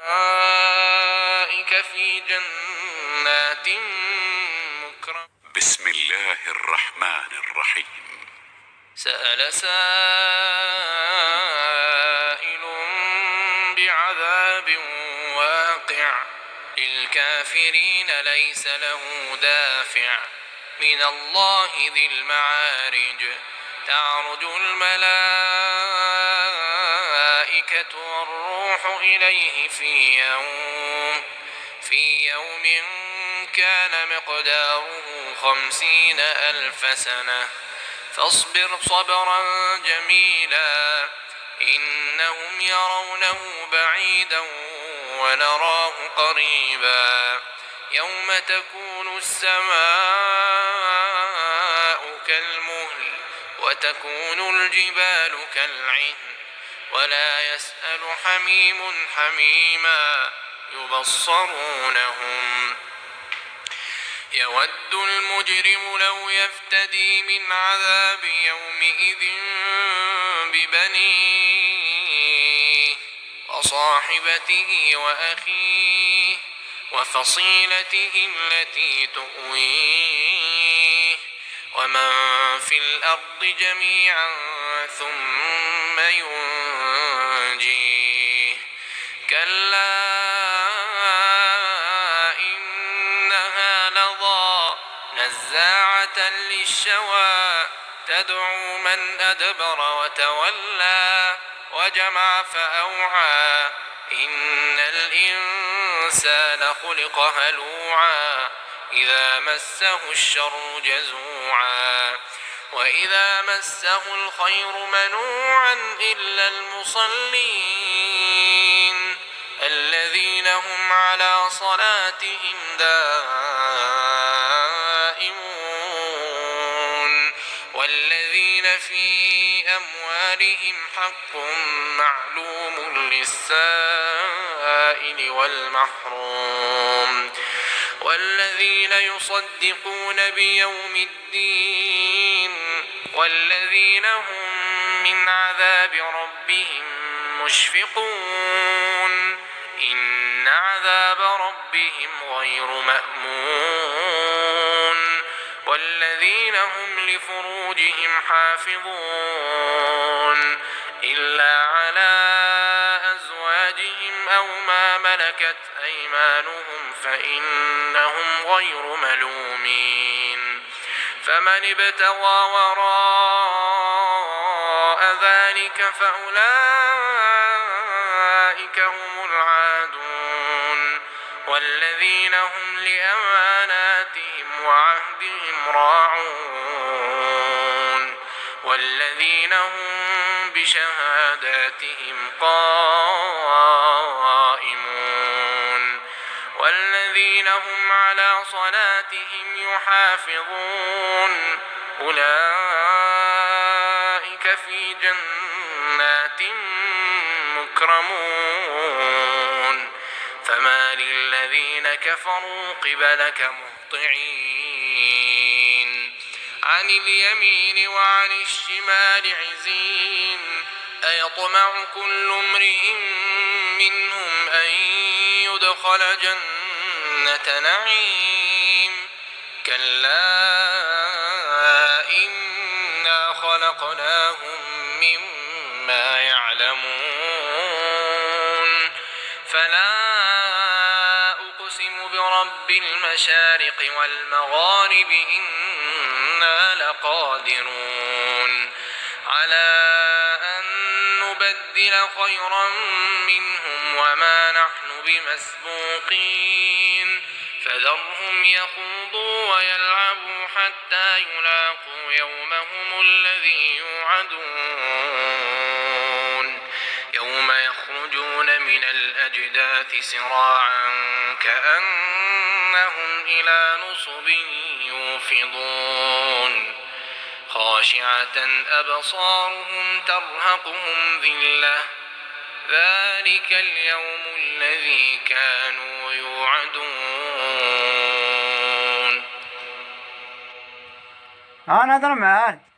أولئك في جنات مكرمون. بسم الله الرحمن الرحيم. سأل سائل بعذاب واقع للكافرين ليس له دافع من الله ذي المعارج تعرج الملائكة والروح إليه في يوم كان مقداره 50,000 سنة فاصبر صبرا جميلا إنهم يرونه بعيدا ونراه قريبا يوم تكون السماء كالمهل وتكون الجبال كالعهن ولا يسأل حميم حميما يبصرونهم يود المجرم لو يفتدي من عذاب يومئذ ببنيه وصاحبته وأخيه وفصيلته التي تؤويه ومن في الأرض جميعا ثم ينجيه كلا نزاعة للشوى تدعو من أدبر وتولى وجمع فأوعى إن الإنسان خلق هلوعا إذا مسه الشر جزوعا وإذا مسه الخير منوعا إلا المصلين الذين هم على صلاتهم دائمون والذين في أموالهم حق معلوم للسائل والمحروم والذين يصدقون بيوم الدين والذين هم من عذاب ربهم مشفقون إن عذاب ربهم غير مأمون والذين هم لفروجهم حافظون إلا على أزواجهم أو ما ملكت أيمانهم فإنهم غير ملومين فمن ابتغى وراء ذلك فأولئك هم العادون والذين هم لأماناتهم وعهدهم راعون والذين هم بشهاداتهم قائمون والذين هم على صلاتهم يحافظون أولئك في جنات مكرمون فما للذين كفروا قبلك مهطعين عن اليمين وعن الشمال عزين أيطمع كل امرئ منهم أن يدخل جنة نعيم كلا إنا خلقناهم مما يعلمون فلا أقسم برب المشارق والمغارب إنا لقادرون على أن نبدل خيرا منهم وما نحن بمسبوقين فذرهم يخوضوا ويلعبوا حتى يلاقوا يومهم الذي يوعدون يوم يخرجون من الأجداث سراعا كأنهم إلى نصب يوفضون خاشعة أبصارهم ترهقهم ذلة ذلك اليوم الذي كانوا يوعدون. أنا أدري معاك.